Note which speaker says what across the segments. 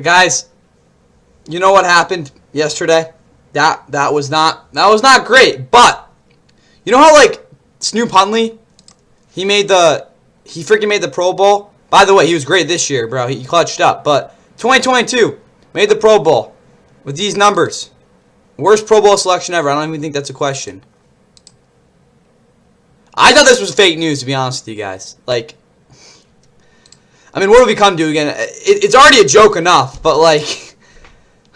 Speaker 1: Guys, you know what happened yesterday? That was not great. But you know how like Snoop Huntley, he freaking made the Pro Bowl. By the way, he was great this year, bro. He clutched up. But 2022 made the Pro Bowl with these numbers. Worst Pro Bowl selection ever. I don't even think that's a question. I thought this was fake news, to be honest with you guys. Like, I mean, what have we come to again? It's already a joke enough, but like,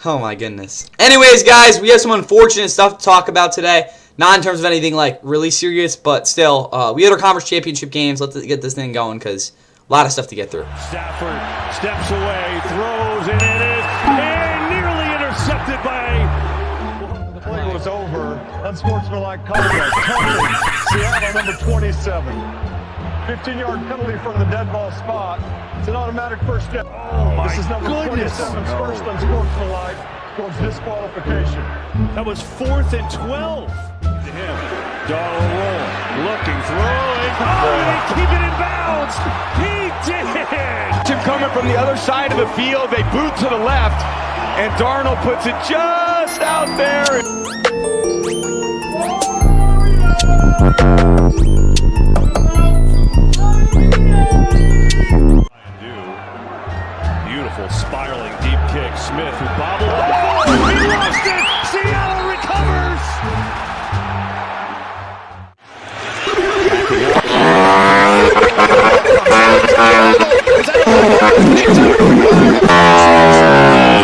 Speaker 1: oh my goodness. Anyways, guys, we have some unfortunate stuff to talk about today. Not in terms of anything like really serious, but still, we had our conference championship games. Let's get this thing going because a lot of stuff to get through.
Speaker 2: Stafford steps away, throws, and it is nearly intercepted by.
Speaker 3: The play was over. Unsportsmanlike conduct. Seattle number 27. 15-yard penalty from the dead ball spot. It's an automatic first down.
Speaker 2: Oh my
Speaker 3: This is number
Speaker 2: goodness.
Speaker 3: 27's first unsportsmanlike towards disqualification.
Speaker 2: That was 4th and 12. To him. Darnold roll. Looking, throwing. Oh, and he keep it in bounds. He did.
Speaker 4: Him coming from the other side of the field. They boot to the left. And Darnold puts it just out there.
Speaker 2: Beautiful spiraling deep kick. Smith who bobbled. Oh, he lost it. Seattle recovers.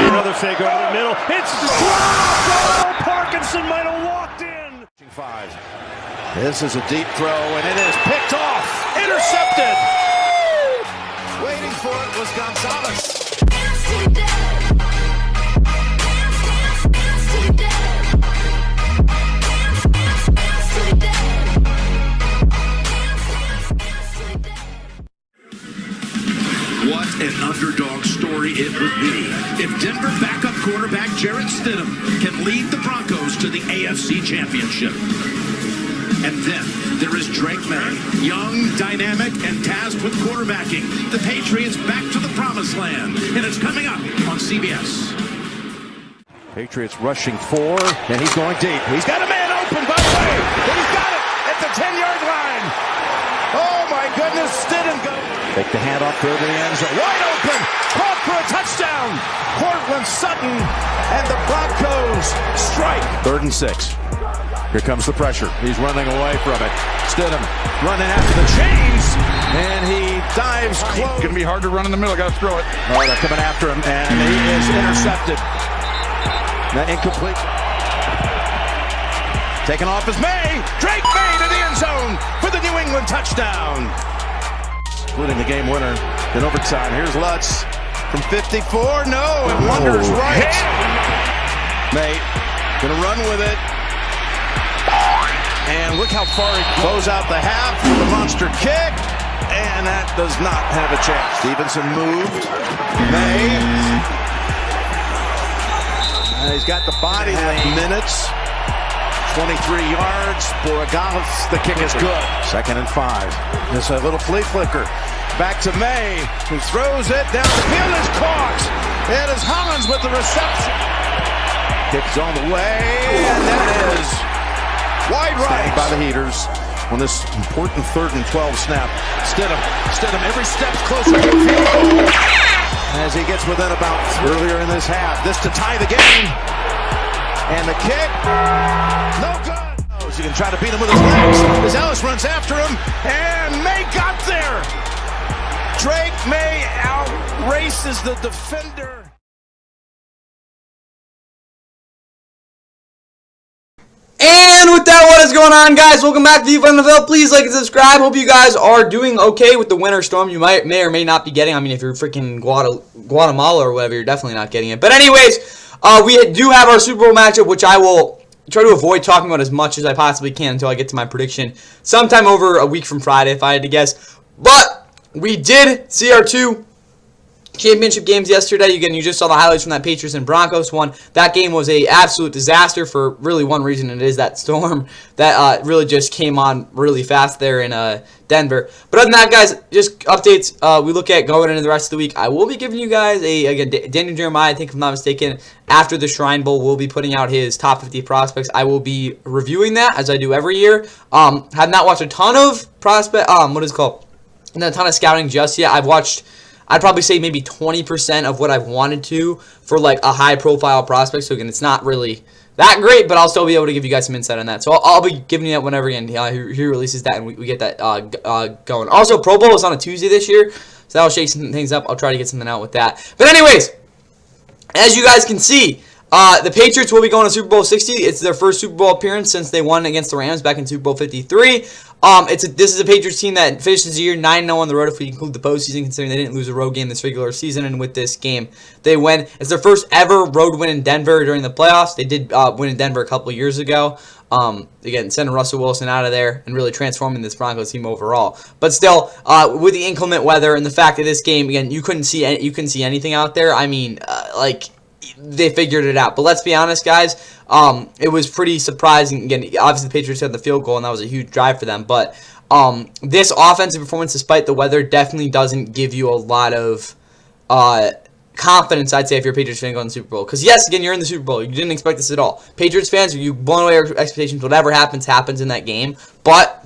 Speaker 2: Another fake over the middle. It's dropped. Oh, Parkinson might have walked in.
Speaker 5: 5. This is a deep throw, and it is picked off. Intercepted. Waiting for it was Gonzalez.
Speaker 6: What an underdog story it would be if Denver backup quarterback Jarrett Stidham can lead the Broncos to the AFC Championship. And then there is Drake Maye, young, dynamic, and tasked with quarterbacking the Patriots back to the promised land. And it's coming up on CBS.
Speaker 5: Patriots rushing 4, and he's going deep. He's got a man open, by the way. He's got it at the 10-yard line. Oh, my goodness, Stidham goes. Take the handoff, throw to the end zone. Wide open, caught for a touchdown. Cortland Sutton and the Broncos strike. 3rd and 6. Here comes the pressure. He's running away from it. Stidham running after the chains, and he dives close.
Speaker 4: It's going to be hard to run in the middle. Got to throw it.
Speaker 5: Oh, they're coming after him, and he is intercepted. Now incomplete. Taken off is Maye. Drake Maye to the end zone for the New England touchdown. Splitting the game winner in overtime. Here's Lutz from 54. No, it wanders right. Maye gonna run with it. And look how far he close out the half with the monster kick. And that does not have a chance. Stevenson moved. Maye. He's got the body minutes. 23 yards. Borregales, the kick is good. 2nd and 5. Just a little flea flicker. Back to Maye, who throws it down the field. Is caught. It is Hollins with the reception. Kick's on the way, and that is wide right by the Heaters on this important 3rd and 12 snap. Stidham every step's closer to the field goal as he gets within about earlier in this half. This to tie the game. And the kick, no good. Oh, so you can try to beat him with his legs as Ellis runs after him, and Maye got there. Drake Maye outraces the defender.
Speaker 1: And with that, what is going on, guys? Welcome back to the NFL. Please like and subscribe. Hope you guys are doing okay with the winter storm you may or may not be getting. I mean, if you're freaking Guatemala or whatever, you're definitely not getting it. But anyways, we do have our Super Bowl matchup, which I will try to avoid talking about as much as I possibly can until I get to my prediction sometime over a week from Friday, if I had to guess. But we did see our two championship games yesterday. Again, you just saw the highlights from that Patriots and Broncos one. That game was a absolute disaster for really one reason, and it is that storm that really just came on really fast there in Denver. But other than that, guys, just updates we look at going into the rest of the week. I will be giving you guys again, Daniel Jeremiah, I think if I'm not mistaken, after the Shrine Bowl, will be putting out his top 50 prospects. I will be reviewing that as I do every year. Have not watched a ton of what is it called? A ton of scouting just yet. I'd probably say maybe 20% of what I've wanted to for like a high-profile prospect. So again, it's not really that great, but I'll still be able to give you guys some insight on that. So I'll be giving you that whenever again he releases that and we get that going. Also, Pro Bowl is on a Tuesday this year, so that'll shake some things up. I'll try to get something out with that. But anyways, as you guys can see, the Patriots will be going to Super Bowl 60. It's their first Super Bowl appearance since they won against the Rams back in Super Bowl 53. This is a Patriots team that finishes the year 9-0 on the road if we include the postseason, considering they didn't lose a road game this regular season, and with this game, they win. It's their first ever road win in Denver during the playoffs. They did win in Denver a couple of years ago. Again, sending Russell Wilson out of there and really transforming this Broncos team overall. But still, with the inclement weather and the fact that this game, again, you couldn't see anything out there. I mean, they figured it out. But let's be honest, guys, it was pretty surprising. Again, obviously the Patriots had the field goal, and that was a huge drive for them. But this offensive performance, despite the weather, definitely doesn't give you a lot of confidence, I'd say, if you're a Patriots fan going to the Super Bowl. Because, yes, again, you're in the Super Bowl. You didn't expect this at all. Patriots fans, you blown away your expectations. Whatever happens in that game. But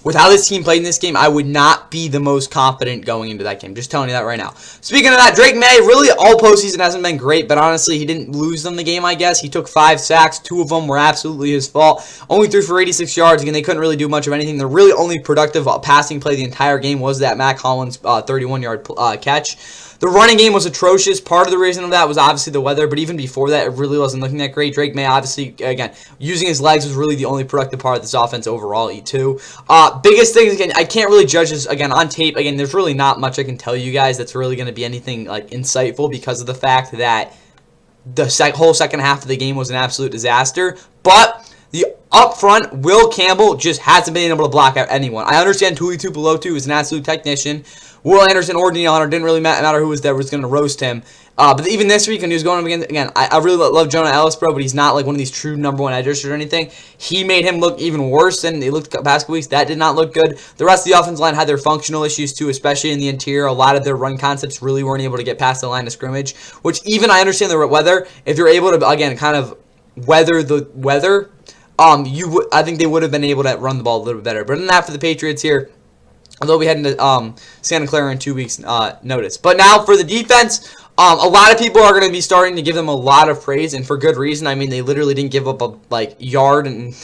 Speaker 1: with how this team played in this game, I would not be the most confident going into that game. Just telling you that right now. Speaking of that, Drake Maye, really all postseason hasn't been great, but honestly, he didn't lose them the game, I guess. He took 5 sacks. 2 of them were absolutely his fault. Only threw for 86 yards. Again, they couldn't really do much of anything. The really only productive passing play the entire game was that Mac Hollins 31-yard catch. The running game was atrocious. Part of the reason of that was obviously the weather, but even before that, it really wasn't looking that great. Drake Maye, obviously, again, using his legs was really the only productive part of this offense overall, E2. Biggest thing, again, I can't really judge this, again, on tape. Again, there's really not much I can tell you guys that's really going to be anything, like, insightful because of the fact that the whole second half of the game was an absolute disaster. But the up front, Will Campbell just hasn't been able to block out anyone. I understand Tuli Tuipulotu is an absolute technician. Will Anderson or Danielle Hunter, didn't really matter who was there, was going to roast him. But even this week, when he was going up again, I really love Jonah Ellis, bro, but he's not like one of these true number 1 edge rushers or anything. He made him look even worse than they looked the past couple weeks. That did not look good. The rest of the offensive line had their functional issues too, especially in the interior. A lot of their run concepts really weren't able to get past the line of scrimmage, which even I understand the weather. If you're able to, again, kind of weather the weather, I think they would have been able to run the ball a little bit better. But other than that, for the Patriots here, although we head into Santa Clara in 2 weeks' notice. But now for the defense, a lot of people are going to be starting to give them a lot of praise, and for good reason. I mean, they literally didn't give up a yard, and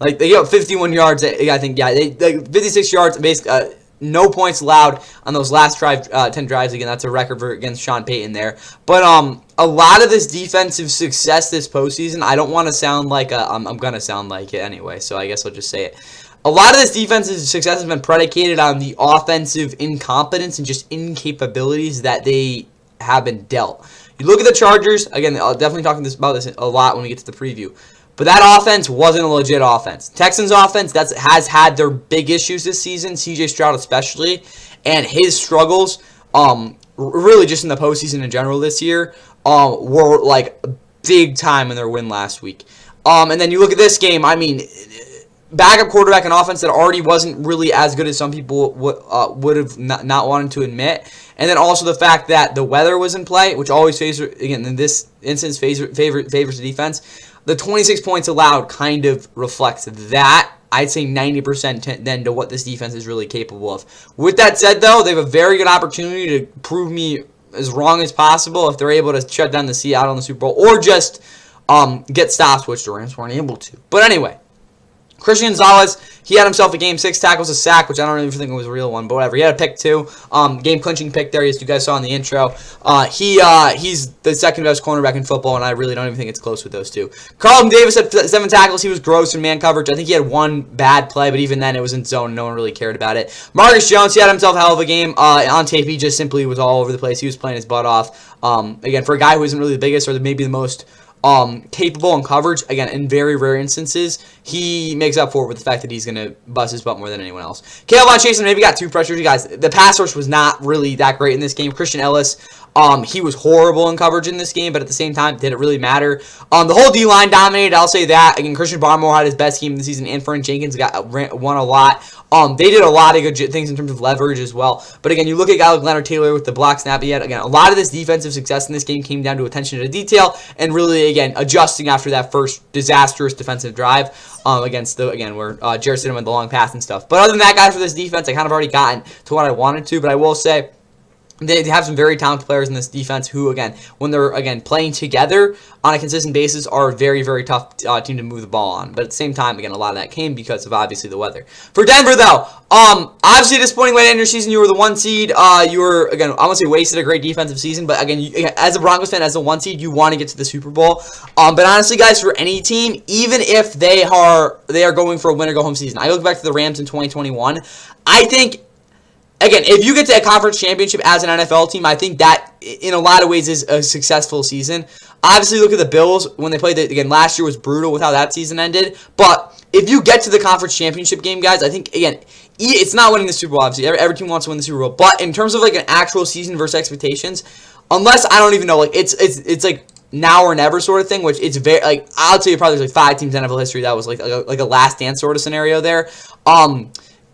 Speaker 1: they gave up 51 yards. I think, yeah, they 56 yards, basically. No points allowed on those last 10 drives. Again, that's a record against Sean Payton there. But a lot of this defensive success this postseason, I don't want to sound like I'm going to sound like it anyway, so I guess I'll just say it. A lot of this defensive success has been predicated on the offensive incompetence and just incapabilities that they have been dealt. You look at the Chargers, again, I'll definitely talk about this a lot when we get to the preview. But that offense wasn't a legit offense. Texans offense has had their big issues this season, CJ Stroud especially, and his struggles, really just in the postseason in general this year, were like big time in their win last week. And then you look at this game, I mean, backup quarterback and offense that already wasn't really as good as some people would have not wanted to admit. And then also the fact that the weather was in play, which always favors, again, in this instance, favors the defense. The 26 points allowed kind of reflects that. I'd say 90% then to what this defense is really capable of. With that said, though, they have a very good opportunity to prove me as wrong as possible if they're able to shut down the Seattle in the Super Bowl or just get stops, which the Rams weren't able to. But anyway, Christian Gonzalez, he had himself a game, 6 tackles, a sack, which I don't even think was a real one, but whatever. He had a pick too, game-clinching pick there, as you guys saw in the intro. He's the second-best cornerback in football, and I really don't even think it's close with those two. Carlton Davis had 7 tackles. He was gross in man coverage. I think he had 1 bad play, but even then it was in zone. No one really cared about it. Marcus Jones, he had himself a hell of a game. On tape, he just simply was all over the place. He was playing his butt off. Again, for a guy who isn't really the biggest or maybe the most capable in coverage. Again, in very rare instances, he makes up for it with the fact that he's going to bust his butt more than anyone else. Caleb on Chase maybe got 2 pressures. You guys, the pass rush was not really that great in this game. Christian Ellis, he was horrible in coverage in this game, but at the same time, did it really matter? The whole D-line dominated, I'll say that. Again, Christian Barmore had his best game of the season, and Ferentz Jenkins won a lot. They did a lot of good things in terms of leverage as well. But again, you look at Leonard Taylor with the block snap he had. Again, a lot of this defensive success in this game came down to attention to detail and really, again, adjusting after that first disastrous defensive drive against where Jarrett Stidham had the long pass and stuff. But other than that, guys, for this defense, I kind of already gotten to what I wanted to, but I will say, they have some very talented players in this defense who, again, when they're, playing together on a consistent basis, are a very, very tough team to move the ball on. But at the same time, again, a lot of that came because of, obviously, the weather. For Denver, though, obviously disappointing way to end your season. You were the 1 seed. You were, again, I won't say wasted a great defensive season, but, again, as a Broncos fan, as the 1 seed, you want to get to the Super Bowl. But honestly, guys, for any team, even if they are going for a win-or-go-home season, I look back to the Rams in 2021, I think, again, if you get to a conference championship as an NFL team, I think that, in a lot of ways, is a successful season. Obviously, look at the Bills. When they played, again, last year was brutal with how that season ended. But if you get to the conference championship game, guys, I think, again, it's not winning the Super Bowl, obviously. Every team wants to win the Super Bowl. But in terms of, an actual season versus expectations, unless, I don't even know, it's like now or never sort of thing, which it's very, I'll tell you probably there's 5 teams in NFL history that was like a last dance sort of scenario there.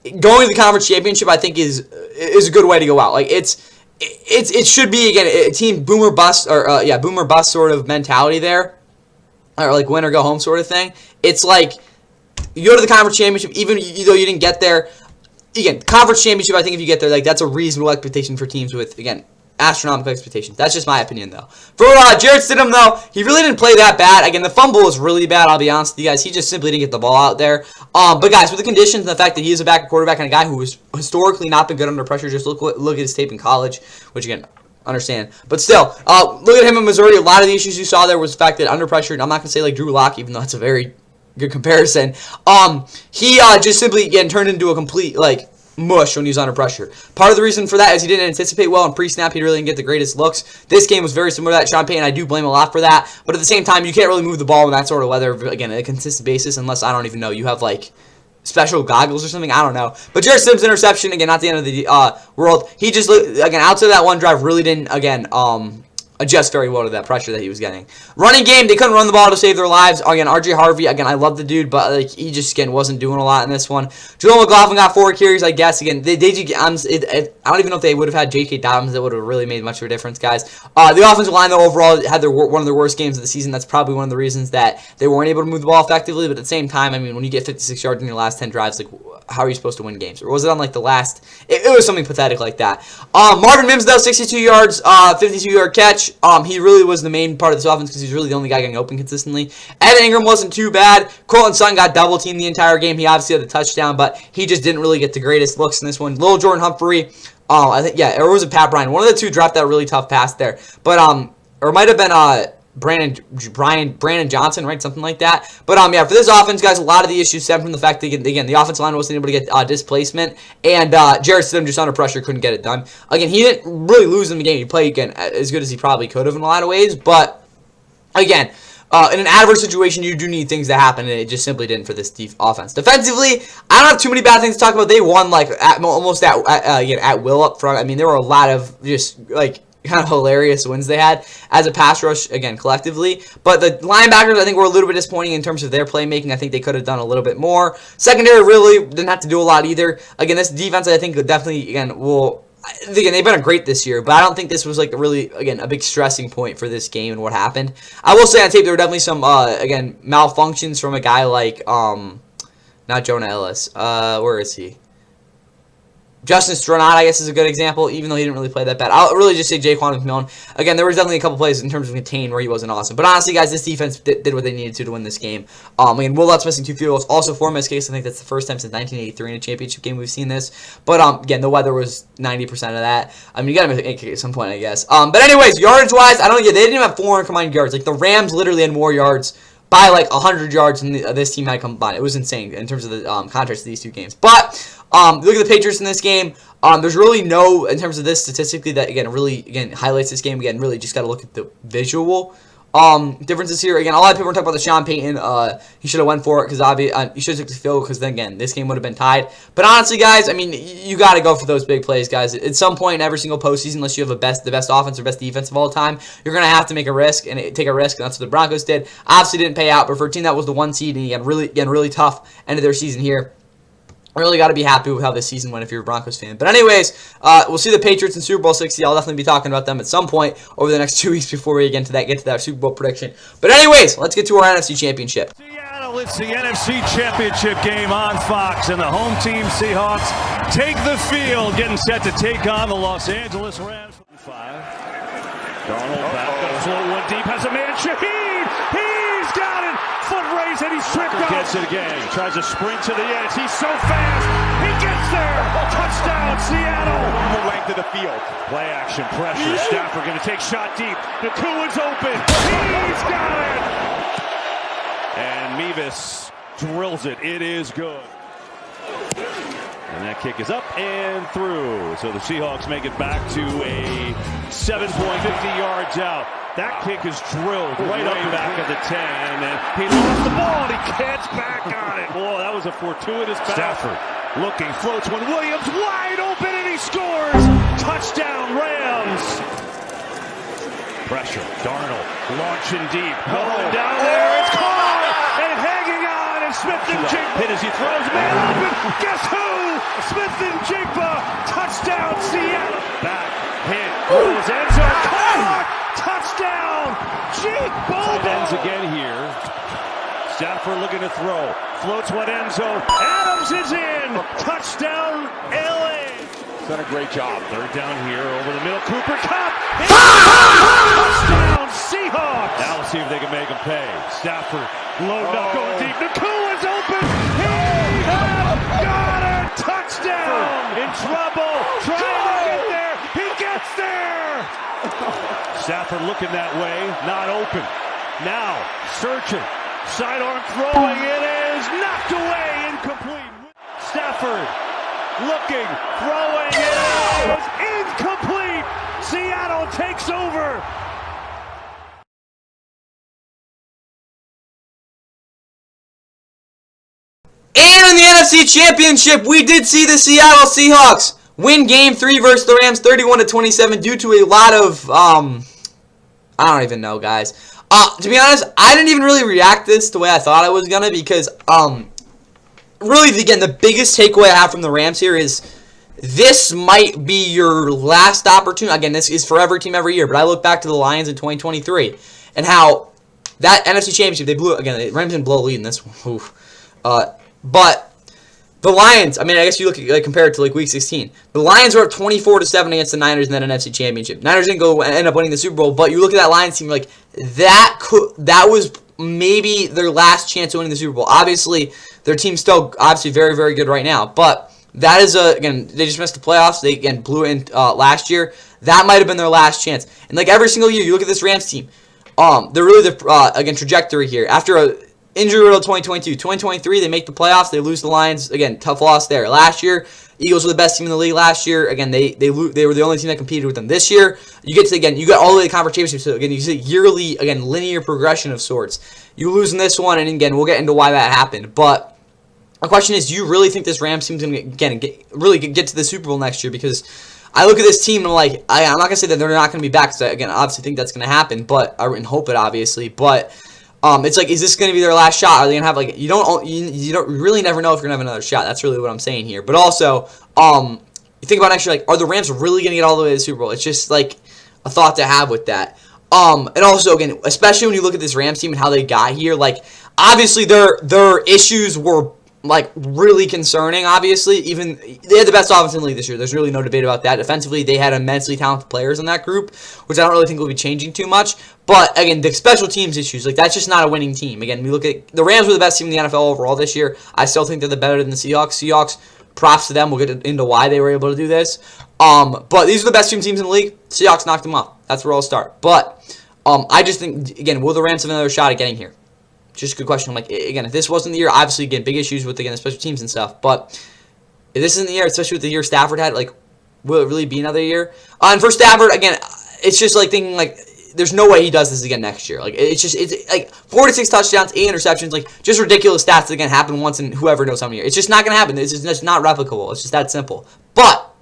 Speaker 1: Going to the conference championship, I think, is a good way to go out. It should be, again, a team boom or bust, or boom or bust sort of mentality there, or win or go home sort of thing. It's like you go to the conference championship, even though you didn't get there. Again, conference championship, I think if you get there, that's a reasonable expectation for teams with, again, astronomical expectations. That's just my opinion, though. For Jarrett Stidham, though, he really didn't play that bad. Again, the fumble was really bad, I'll be honest with you guys. He just simply didn't get the ball out there. But, guys, with the conditions and the fact that he is a backup quarterback and a guy who has historically not been good under pressure, just look at his tape in college, which, again, understand. But still, look at him in Missouri. A lot of the issues you saw there was the fact that under pressure, and I'm not going to say Drew Lock, even though that's a very good comparison, he just simply, again, turned into a complete, mush when he was under pressure. Part of the reason for that is he didn't anticipate well in pre-snap. He really didn't get the greatest looks. This game was very similar to that. Sean Payton, I do blame a lot for that. But at the same time, you can't really move the ball in that sort of weather, again, on a consistent basis, unless, I don't even know, you have, special goggles or something. I don't know. But Jarrett Stidham's interception, again, not the end of the world. He just, again, outside of that one drive, really didn't, again, adjust very well to that pressure that he was getting. Running game, they couldn't run the ball to save their lives. Again, RJ Harvey, again, I love the dude, but he just, again, wasn't doing a lot in this one. Jaleel McLaughlin got 4 carries, I guess. Again, I don't even know if they would have had J.K. Dobbins. That would have really made much of a difference, guys. The offensive line, though, overall had one of their worst games of the season. That's probably one of the reasons that they weren't able to move the ball effectively. But at the same time, I mean, when you get 56 yards in your last 10 drives, how are you supposed to win games? Or was it on, the last? It was something pathetic like that. Marvin Mims, though, 62 yards, 52-yard catch. He really was the main part of this offense because he's really the only guy getting open consistently. Evan Ingram wasn't too bad. Cortland Sutton got double-teamed the entire game. He obviously had the touchdown, but he just didn't really get the greatest looks in this one. Little Jordan Humphrey, I think, or was it Pat Bryant? One of the two dropped that really tough pass there. But, or it might have been Brandon Johnson, right? Something like that. But, for this offense, guys, a lot of the issues stem from the fact that, again, the offensive line wasn't able to get displacement, and Jarrett Stidham just under pressure couldn't get it done. Again, he didn't really lose in the game. He played, again, as good as he probably could have in a lot of ways, but, again, in an adverse situation, you do need things to happen, and it just simply didn't for this offense. Defensively, I don't have too many bad things to talk about. They won, almost at will up front. I mean, there were a lot of just, kind of hilarious wins they had as a pass rush, again, collectively. But the linebackers, I think, were a little bit disappointing in terms of their playmaking. I think they could have done a little bit more. Secondary really didn't have to do a lot either. Again, this defense, I think, definitely, again, they've been great this year, but I don't think this was, really, again, a big stressing point for this game and what happened. I will say on tape there were definitely some, again, malfunctions from a guy like, not Jonah Ellis. Where is he? Justin Stronat, I guess, is a good example, even though he didn't really play that bad. I'll really just say Jaquan McMillan. Again, there was definitely a couple plays in terms of contain where he wasn't awesome. But honestly, guys, this defense did what they needed to win this game. Again, Will Lutz missing 2 field goals. Also, 4 missed kicks. I think that's the first time since 1983 in a championship game we've seen this. But, again, the weather was 90% of that. I mean, you got to make a kick at some point, I guess. But anyways, yardage-wise, I don't know. They didn't even have 400 combined yards. The Rams literally had more yards by 100 yards than this team had combined. It was insane in terms of the contrast to these two games. But look at the Patriots in this game. There's really no, in terms of this statistically, that, again, really, again, highlights this game. Again, really just got to look at the visual. Differences here, again, a lot of people are talking about the Sean Payton, he should have went for it, because he should have took the field goal, because then again, this game would have been tied. But honestly, guys, I mean, you got to go for those big plays, guys. At some point in every single postseason, unless you have the best offense or best defense of all time, you're going to have to take a risk, and that's what the Broncos did. Obviously didn't pay out, but for a team that was the 1 seed, and again, really tough end of their season here, really got to be happy with how this season went if you're a Broncos fan. But anyways, we'll see the Patriots in Super Bowl 60. I'll definitely be talking about them at some point over the next 2 weeks before we get to that Super Bowl prediction. But anyways, let's get to our NFC Championship.
Speaker 2: Seattle, it's the NFC Championship game on Fox, and the home team Seahawks take the field, getting set to take on the Los Angeles Rams. 5. Darnold back, got to float one deep, has a man, Shaheed! He's got it! Foot race, and he's tripped up. Gets it again. Tries to sprint to the edge. He's so fast. He gets there. Touchdown, Seattle.
Speaker 4: The length of the field.
Speaker 2: Play action, pressure. Stafford going to take shot deep. Nakua's open. He's got it. And Mevis drills it. It is good. And that kick is up and through. So the Seahawks make it back to a 7-point, 50 yards out. That kick is drilled right up the back of the 10, and he lost the ball, and he gets back on it. Boy, that was a fortuitous pass. Stafford looking, floats one. Williams wide open, and he scores. Touchdown, Rams. Pressure. Darnold launching deep, going down there. It's caught, and hanging on, and Smith-Njigba hit as he throws. Man open. Guess who? Smith-Njigba. Touchdown, Seattle. Back, hit, throws, end zone, caught. Touchdown! Jake Bobo! Ends again here. Stafford looking to throw. Floats one end zone. Adams is in! Touchdown, LA!
Speaker 4: Done a great job.
Speaker 2: Third down here over the middle. Cooper Kupp! Touchdown, Seahawks! Now we'll see if they can make him pay. Stafford loading up, going deep. Nakua's open! He has got it! Touchdown! In trouble! Trying to get there! He gets there! Stafford looking that way, not open. Now, searching, sidearm throwing, it is knocked away, incomplete. Stafford looking, throwing, it is incomplete. Seattle takes over.
Speaker 1: And in the NFC Championship, we did see the Seattle Seahawks win Game 3 versus the Rams 31-27 due to a lot of, I don't even know, guys. To be honest, I didn't even really react this the way I thought I was going to because, really, again, the biggest takeaway I have from the Rams here is this might be your last opportunity. Again, this is for every team every year, but I look back to the Lions in 2023 and how that NFC Championship, they blew, again, the Rams didn't blow a lead in this one. But the Lions, I mean, I guess you look at, compare it to like Week 16. The Lions were up 24-7 against the Niners in that NFC Championship. Niners didn't end up winning the Super Bowl, but you look at that Lions team, like that was maybe their last chance of winning the Super Bowl. Obviously, their team's still obviously very, very good right now, but that is again, they just missed the playoffs. They again blew it in last year. That might have been their last chance. And like every single year, you look at this Rams team. They're really the again trajectory here after a injury riddle 2022. 2023, they make the playoffs. They lose the Lions. Again, tough loss there. Last year, Eagles were the best team in the league last year. Again, they were the only team that competed with them. This year, you get to, again, you got all the way to conference championship. So, again, you see yearly, again, linear progression of sorts. You lose in this one, and again, we'll get into why that happened. But my question is, do you really think this Rams team's going to, really get to the Super Bowl next year? Because I look at this team, and I'm like, I'm not going to say that they're not going to be back, because I, again, obviously think that's going to happen, but and hope it, obviously. But it's like, is this going to be their last shot? Are they going to have, like, you don't really never know if you're going to have another shot. That's really what I'm saying here. But also, you think about next year, like, are the Rams really going to get all the way to the Super Bowl? It's just, like, a thought to have with that. And also, again, especially when you look at this Rams team and how they got here, like, obviously their issues were, like, really concerning, obviously. Even they had the best offense in the league this year. There's really no debate about that. Defensively, they had immensely talented players in that group, which I don't really think will be changing too much. But, again, the special teams issues, like, that's just not a winning team. Again, we look at the Rams were the best team in the NFL overall this year. I still think they're the better than the Seahawks. Seahawks, props to them. We'll get into why they were able to do this. But these are the best teams in the league. Seahawks knocked them off. That's where I'll start. But I just think, again, will the Rams have another shot at getting here? Just a good question. I'm like, again, if this wasn't the year, obviously, again, big issues with, again, the special teams and stuff. But if this isn't the year, especially with the year Stafford had, like, will it really be another year? And for Stafford, again, it's just like thinking, like, there's no way he does this again next year. Like, it's like 4 to 6 touchdowns, 8 interceptions, like just ridiculous stats that again happen once in whoever knows how many years. It's just not going to happen. It's just not replicable. It's just that simple. But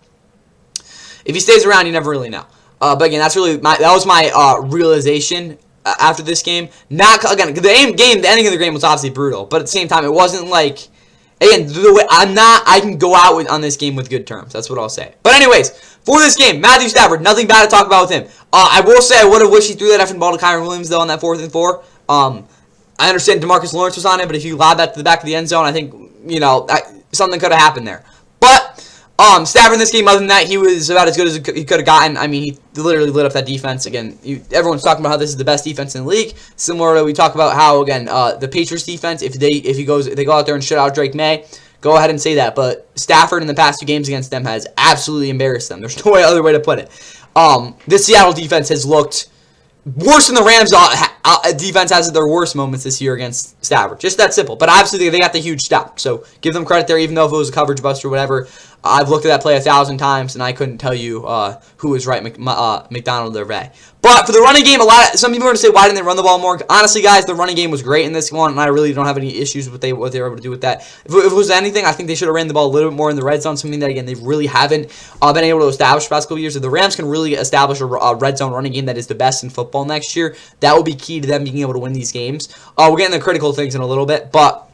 Speaker 1: if he stays around, you never really know. But again, that was my realization after this game. Not again, the ending of the game was obviously brutal, but at the same time, it wasn't like, again, the way I can go out on this game with good terms. That's what I'll say. But anyways, for this game, Matthew Stafford, nothing bad to talk about with him. I will say I would have wished he threw that effing ball to Kyron Williams though on that 4th and 4. I understand DeMarcus Lawrence was on it, but if you lob that to the back of the end zone, I think something could have happened there. But Stafford in this game, other than that, he was about as good as he could have gotten. I mean, he literally lit up that defense. Again, everyone's talking about how this is the best defense in the league. Similar to we talk about how, again, the Patriots defense, if they go out there and shut out Drake Maye, go ahead and say that. But Stafford in the past 2 games against them has absolutely embarrassed them. There's no other way to put it. This Seattle defense has looked worse than the Rams defense has at their worst moments this year against Stafford. Just that simple. But obviously, they got the huge stop. So give them credit there, even though if it was a coverage bust or whatever. I've looked at that play 1,000 times, and I couldn't tell you who was right, McDonald or Ray. But for the running game, some people are going to say, why didn't they run the ball more? Honestly, guys, the running game was great in this one, and I really don't have any issues with what they were able to do with that. If it was anything, I think they should have ran the ball a little bit more in the red zone, something that, again, they really haven't been able to establish the past couple years. If the Rams can really establish a red zone running game that is the best in football next year, that will be key to them being able to win these games. We'll get into the critical things in a little bit, but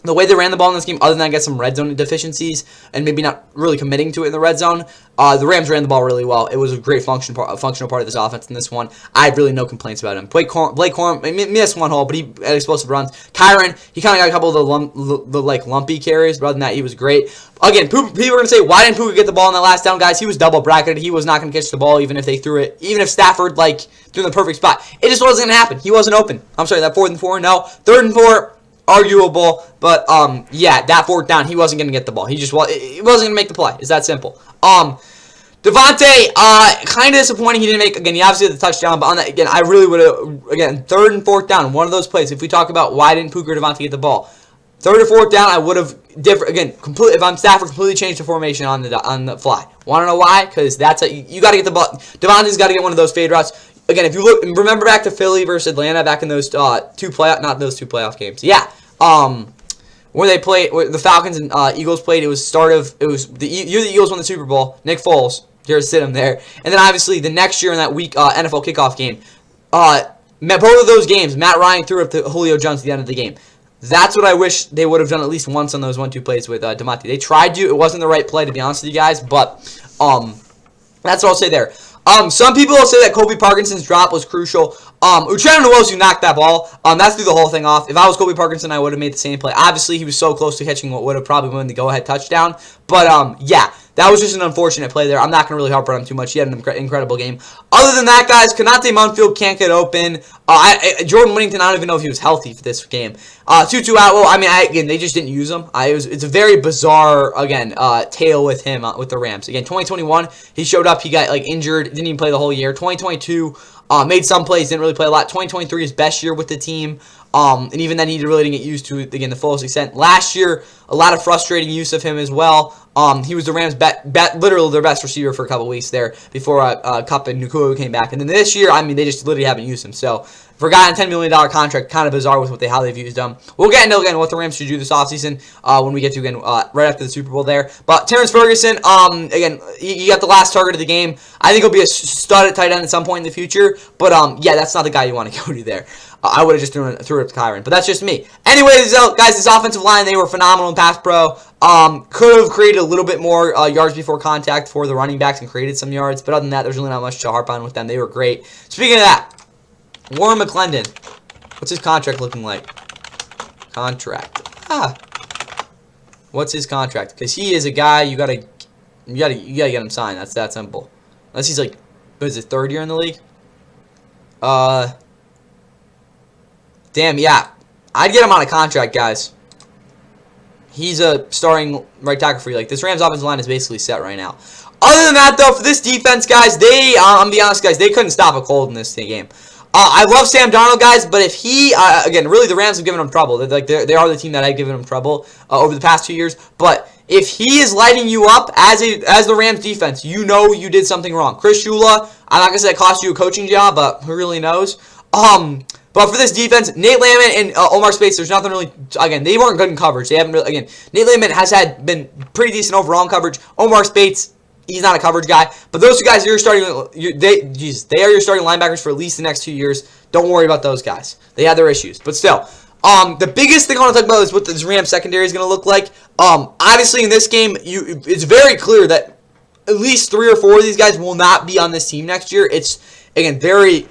Speaker 1: the way they ran the ball in this game, other than I guess some red zone deficiencies and maybe not really committing to it in the red zone, the Rams ran the ball really well. It was a great functional part of this offense in this one. I have really no complaints about him. Blake Corum missed one hole, but he had explosive runs. Kyron, he kind of got a couple of the lumpy carries, but other than that, he was great. Again, people are going to say, why didn't Puka get the ball in that last down, guys? He was double bracketed. He was not going to catch the ball even if they threw it, even if Stafford threw in the perfect spot. It just wasn't going to happen. He wasn't open. I'm sorry, that 4th and 4, no. 3rd and 4. Arguable, but yeah, that 4th down, he wasn't going to get the ball. He wasn't going to make the play. It's that simple. Devontae, kind of disappointing he didn't make, again, he obviously had the touchdown, but on that, again, I really would have, again, 3rd and 4th down, one of those plays, if we talk about why didn't Puka or Devontae get the ball, 3rd or 4th down, I would have, if I'm Stafford, completely changed the formation on the fly. Want to know why? Because you got to get the ball. Devontae's got to get one of those fade routes. Again, if you remember back to Philly versus Atlanta back in those not those two playoff games. Yeah. Where the Falcons and Eagles played, it was the year the Eagles won the Super Bowl. Nick Foles, just sit him there, and then obviously the next year in that week NFL kickoff game, both of those games, Matt Ryan threw up to Julio Jones at the end of the game. That's what I wish they would have done at least once on those 1-2 plays with Devontae. They tried to. It wasn't the right play, to be honest with you guys, but that's what I'll say there. Some people will say that Kobe Parkinson's drop was crucial. Uchenna Nwosu knocked that ball. That threw the whole thing off. If I was Kobe Parkinson, I would have made the same play. Obviously, he was so close to catching what would have probably won the go-ahead touchdown. But, yeah, that was just an unfortunate play there. I'm not going to really harp on him too much. He had an incredible game. Other than that, guys, Konate Munfield can't get open. Jordan Whittington, I don't even know if he was healthy for this game. Tutu Atwell, again, they just didn't use him. It's a very bizarre, again, tale with him, with the Rams. Again, 2021, he showed up, he got, injured, didn't even play the whole year. 2022, made some plays, didn't really play a lot. 2023, his best year with the team. And even then, he really didn't get used to it, again, the fullest extent. Last year, a lot of frustrating use of him as well. He was the Rams' literally their best receiver for a couple weeks there before Kupp and Nkoudou came back. And then this year, they just literally haven't used him. So, for a guy on a $10 million contract, kind of bizarre with how they've used him. We'll get into, again, what the Rams should do this offseason when we get to, again, right after the Super Bowl there. But Terrence Ferguson, again, he got the last target of the game. I think he'll be a stud at tight end at some point in the future. But, yeah, that's not the guy you want to go to there. I would have just threw it to Kyron, but that's just me. Anyways, guys, this offensive line, they were phenomenal in pass pro. Could have created a little bit more yards before contact for the running backs and created some yards, but other than that, there's really not much to harp on with them. They were great. Speaking of that, Warren McClendon, what's his contract looking like? What's his contract? Because he is a guy you gotta get him signed. That's that simple. Unless he's what is it, 3rd year in the league? Damn, yeah. I'd get him on a contract, guys. He's a starting right tackle for you. This Rams offensive line is basically set right now. Other than that, though, for this defense, guys, I'm going to be honest, guys, they couldn't stop a cold in this game. I love Sam Darnold, guys, but if he, again, really the Rams have given him trouble. They are the team that I've given him trouble over the past 2 years. But If he is lighting you up as the Rams defense, you know you did something wrong. Chris Shula, I'm not going to say it cost you a coaching job, but who really knows? But for this defense, Nate Landman and Omar Speights, there's nothing really. Again, they weren't good in coverage. They haven't really. Again, Nate Landman has been pretty decent overall in coverage. Omar Speights, he's not a coverage guy. But those two guys, they are your starting linebackers for at least the next 2 years. Don't worry about those guys. They had their issues, but still. The biggest thing I want to talk about is what this Rams secondary is going to look like. Obviously in this game, it's very clear that at least 3 or 4 of these guys will not be on this team next year. It's again very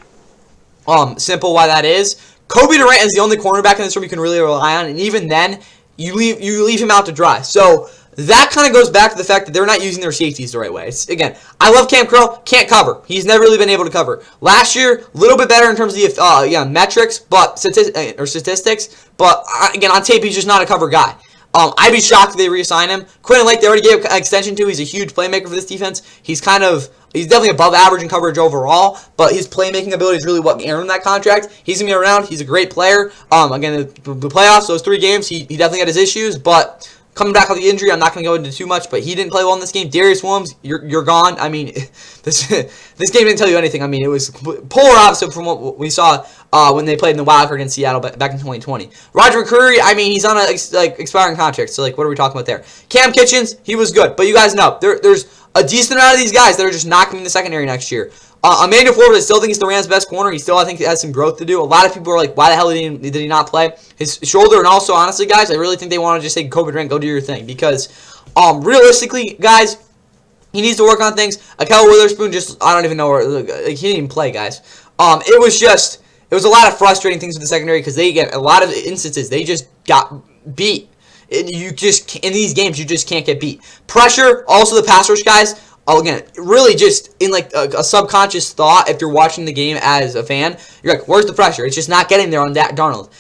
Speaker 1: simple why that is. Kobe Durant is the only cornerback in this room you can really rely on, and even then, you leave him out to dry. So that kind of goes back to the fact that they're not using their safeties the right way. Again, I love Cam Curl, can't cover. He's never really been able to cover. Last year, a little bit better in terms of the metrics, but statistics. But again, on tape, he's just not a cover guy. I'd be shocked if they reassign him. Quentin Lake, they already gave an extension to. He's a huge playmaker for this defense. He's definitely above average in coverage overall, but his playmaking ability is really what earned that contract. He's going to be around. He's a great player. Again, the playoffs, those 3 games, he definitely had his issues, but coming back off the injury, I'm not going to go into too much, but he didn't play well in this game. Darius Williams, you're gone. I mean, this game didn't tell you anything. I mean, it was polar opposite from what we saw when they played in the wild card against Seattle back in 2020. Roger McCreary, I mean, he's on an expiring contract, so what are we talking about there? Cam Kitchens, he was good, but you guys know there's a decent amount of these guys that are just not going to be in the secondary next year. Emmanuel Forbes, I still think he's the Rams' best corner. He still, I think, has some growth to do. A lot of people are like, why the hell did he not play? His shoulder, and also, honestly, guys, I really think they want to just say, Kobe Durant, go do your thing. Because, realistically, guys, he needs to work on things. Akel Witherspoon I don't even know where, he didn't even play, guys. It was a lot of frustrating things with the secondary because they get a lot of instances, they just got beat. In these games, you just can't get beat. Pressure, also the pass rush guys. Again, really just in a subconscious thought, if you're watching the game as a fan, you're like, where's the pressure? It's just not getting there on Darnold.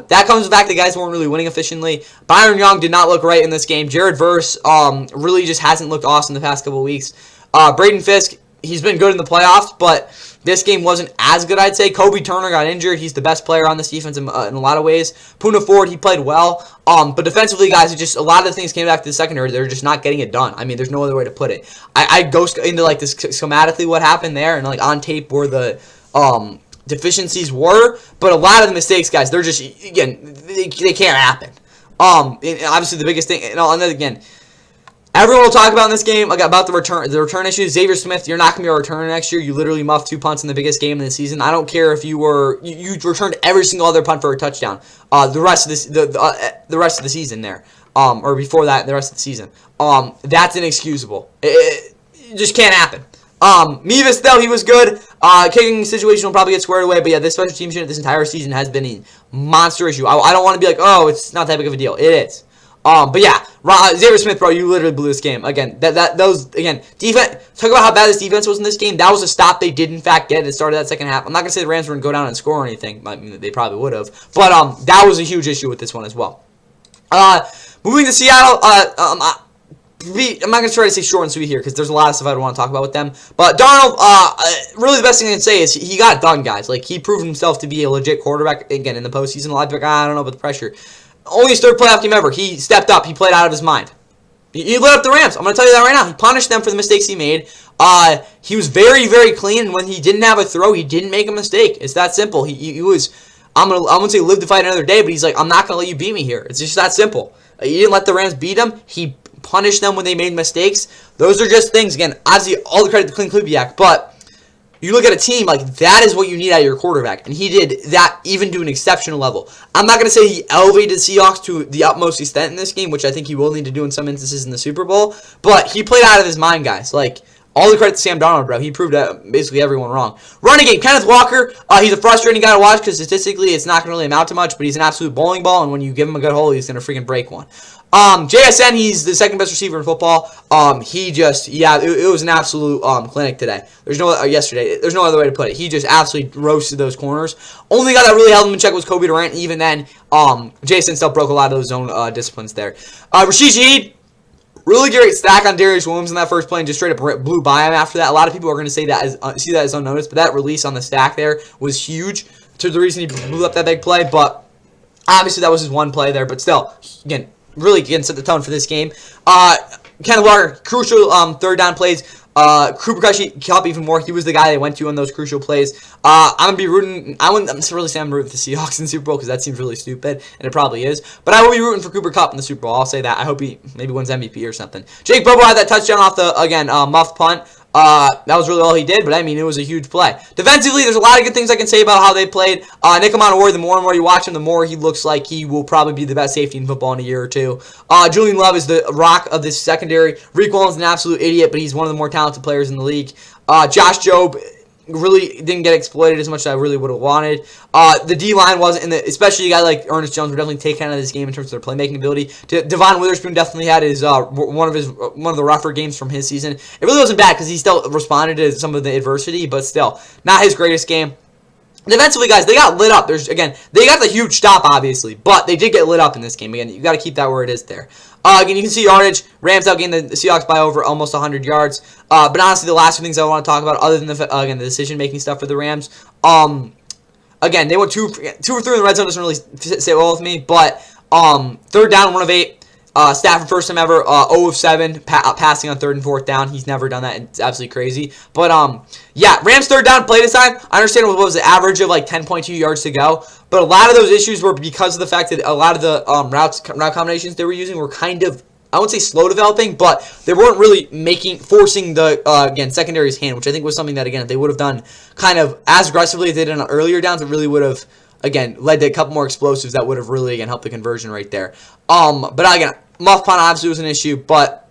Speaker 1: That comes back to guys who weren't really winning efficiently. Byron Young did not look right in this game. Jared Verse really just hasn't looked awesome the past couple of weeks. Braden Fisk, he's been good in the playoffs, but this game wasn't as good, I'd say. Kobe Turner got injured. He's the best player on this defense in a lot of ways. Poona Ford, he played well. But defensively, guys, a lot of the things came back to the secondary. They're just not getting it done. I mean, there's no other way to put it. I go into this schematically what happened there and on tape where the deficiencies were. But a lot of the mistakes, guys, they're just, again, they can't happen. And obviously, the biggest thing, and then again, everyone will talk about in this game about the return issues. Xavier Smith, you're not going to be a returner next year. You literally muffed 2 punts in the biggest game of the season. I don't care if you returned every single other punt for a touchdown. The rest of the season there, or before that, the rest of the season. That's inexcusable. It just can't happen. Mevis, though, he was good. Kicking situation will probably get squared away, but yeah, this special teams unit this entire season has been a monster issue. I don't want to be like, oh, it's not that big of a deal. It is. But yeah, Xavier Smith, bro, you literally blew this game. Again, defense. Talk about how bad this defense was in this game. That was a stop they did in fact get at the start of that second half. I'm not gonna say the Rams were gonna go down and score or anything. I mean, they probably would have. But that was a huge issue with this one as well. Moving to Seattle. I'm not gonna try to say short and sweet here because there's a lot of stuff I want to talk about with them. But Darnold, really the best thing I can say is he got it done, guys. He proved himself to be a legit quarterback again in the postseason. A lot of people, I don't know about the pressure. Only his 3rd playoff game ever. He stepped up. He played out of his mind. He lit up the Rams. I'm going to tell you that right now. He punished them for the mistakes he made. He was very, very clean. And when he didn't have a throw, he didn't make a mistake. It's that simple. He was, I wouldn't say live to fight another day, but he's like, I'm not going to let you beat me here. It's just that simple. He didn't let the Rams beat him. He punished them when they made mistakes. Those are just things. Again, obviously, all the credit to Clint Kubiak, but you look at a team, that is what you need out of your quarterback. And he did that even to an exceptional level. I'm not going to say he elevated the Seahawks to the utmost extent in this game, which I think he will need to do in some instances in the Super Bowl. But he played out of his mind, guys. All the credit to Sam Darnold, bro. He proved basically everyone wrong. Running game, Kenneth Walker. He's a frustrating guy to watch because statistically it's not going to really amount to much, but he's an absolute bowling ball, and when you give him a good hole, he's going to freaking break one. JSN, he's the 2nd best receiver in football. It was an absolute clinic today. Yesterday. There's no other way to put it. He just absolutely roasted those corners. Only guy that really held him in check was Kobe Durant. Even then, JSN still broke a lot of those own disciplines there. Rashid Shaheed, really great stack on Darius Williams in that first play and just straight up blew by him after that. A lot of people are going to say that see that as unnoticed, but that release on the stack there was huge to the reason he blew up that big play. But obviously that was his one play there. But still, again, really can set the tone for this game. Kenneth Walker, crucial third down plays. Cooper Kupp helped even more. He was the guy they went to on those crucial plays. I'm going to be rooting. I'm really saying I'm rooting for the Seahawks in the Super Bowl because that seems really stupid, and it probably is. But I will be rooting for Cooper Kupp in the Super Bowl. I'll say that. I hope he maybe wins MVP or something. Jake Bobo had that touchdown off the, again, muffed punt. That was really all he did, but I mean, it was a huge play. Defensively, there's a lot of good things I can say about how they played. Nick Ward, the more and more you watch him, the more he looks like he will probably be the best safety in football in a year or two. Julian Love is the rock of this secondary. Reek Williams is an absolute idiot, but he's one of the more talented players in the league. Josh Jobe really didn't get exploited as much as I really would have wanted. The D-line wasn't especially a guy like Ernest Jones would definitely take out of this game in terms of their playmaking ability. Devon Witherspoon definitely had his one of the rougher games from his season. It really wasn't bad because he still responded to some of the adversity, but still not his greatest game. Defensively, guys, they got lit up. They got the huge stop, obviously, but they did get lit up in this game. Again, you got to keep that where it is there. Again, you can see yardage. Rams outgained the Seahawks by over almost 100 yards. But honestly, the last few things I want to talk about, other than the decision-making stuff for the Rams, again, they went 2 or 3 in the red zone. Doesn't really sit well with me, but third down, 1 of 8. Stafford first time ever, 0 of 7 passing on 3rd and 4th down. He's never done that. It's absolutely crazy. But yeah, Rams third down play this time. I understand what was the average of like 10.2 yards to go, but a lot of those issues were because of the fact that a lot of the route combinations they were using were kind of, I wouldn't say slow developing, but they weren't really forcing the again secondary's hand, which I think was something that again if they would have done kind of as aggressively as they did on earlier downs, it really would have again led to a couple more explosives that would have really again helped the conversion right there. But again, muff punt obviously was an issue, but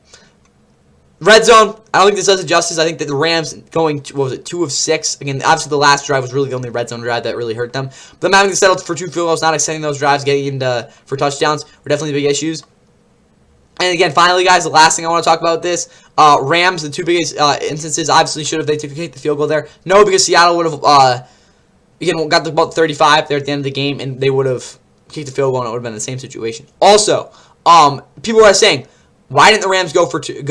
Speaker 1: red zone, I don't think this does it justice. I think that the Rams going, 2 of 6. Again, obviously the last drive was really the only red zone drive that really hurt them. But them having to settle for 2 field goals, not extending those drives, getting into for touchdowns were definitely big issues. And again, finally, guys, the last thing I want to talk about this, Rams, the 2 biggest instances, obviously should have they taken the field goal there. No, because Seattle would have again got about 35 there at the end of the game, and they would have kicked the field goal, and it would have been the same situation. Also, people are saying, why didn't the Rams go for 2?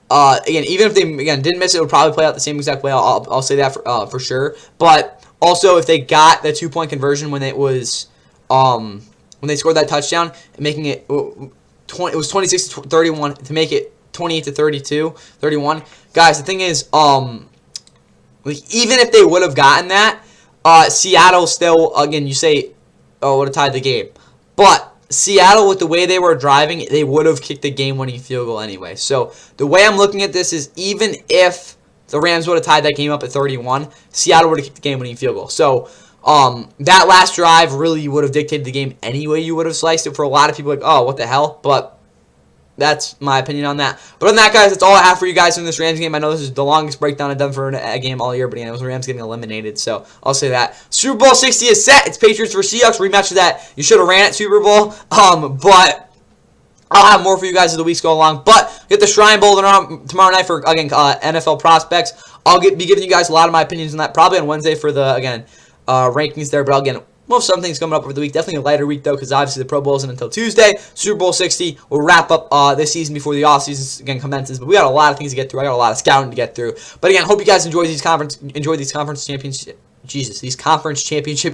Speaker 1: Again, even if they didn't miss it, it would probably play out the same exact way. I'll say that for sure. But also, if they got the 2-point conversion when it was when they scored that touchdown, making it it was 26-31 to make it 28-31. Guys, the thing is, even if they would have gotten that, Seattle still, again, you say, would have tied the game. But Seattle, with the way they were driving, they would have kicked the game-winning field goal anyway. So the way I'm looking at this is even if the Rams would have tied that game up at 31, Seattle would have kicked the game-winning field goal. So that last drive really would have dictated the game anyway. You would have sliced it. For a lot of people, like, oh, what the hell? But that's my opinion on that. But other than that, guys, that's all I have for you guys in this Rams game. I know this is the longest breakdown I've done for a game all year, but again, it was the Rams getting eliminated, so I'll say that. Super Bowl 60 is set. It's Patriots versus Seahawks. Rematch of that. You should have ran at Super Bowl, but I'll have more for you guys as the weeks go along. But get the Shrine Bowl tomorrow night for, again, NFL prospects. I'll be giving you guys a lot of my opinions on that, probably on Wednesday for the, again, rankings there, but again, we'll have some things coming up over the week. Definitely a lighter week, though, because obviously the Pro Bowl isn't until Tuesday. Super Bowl 60 will wrap up this season before the offseason again commences. But we got a lot of things to get through. I got a lot of scouting to get through. But again, hope you guys enjoy these conference championship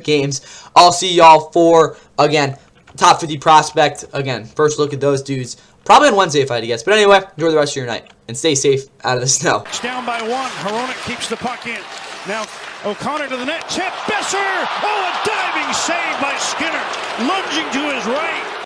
Speaker 1: games. I'll see y'all for, again, top 50 prospect. Again, first look at those dudes. Probably on Wednesday if I had to guess. But anyway, enjoy the rest of your night. And stay safe out of the snow.
Speaker 2: Down by 1. Hronek keeps the puck in. Now O'Connor to the net. Chip Besser. Oh, a diving save by Skinner. Lunging to his right.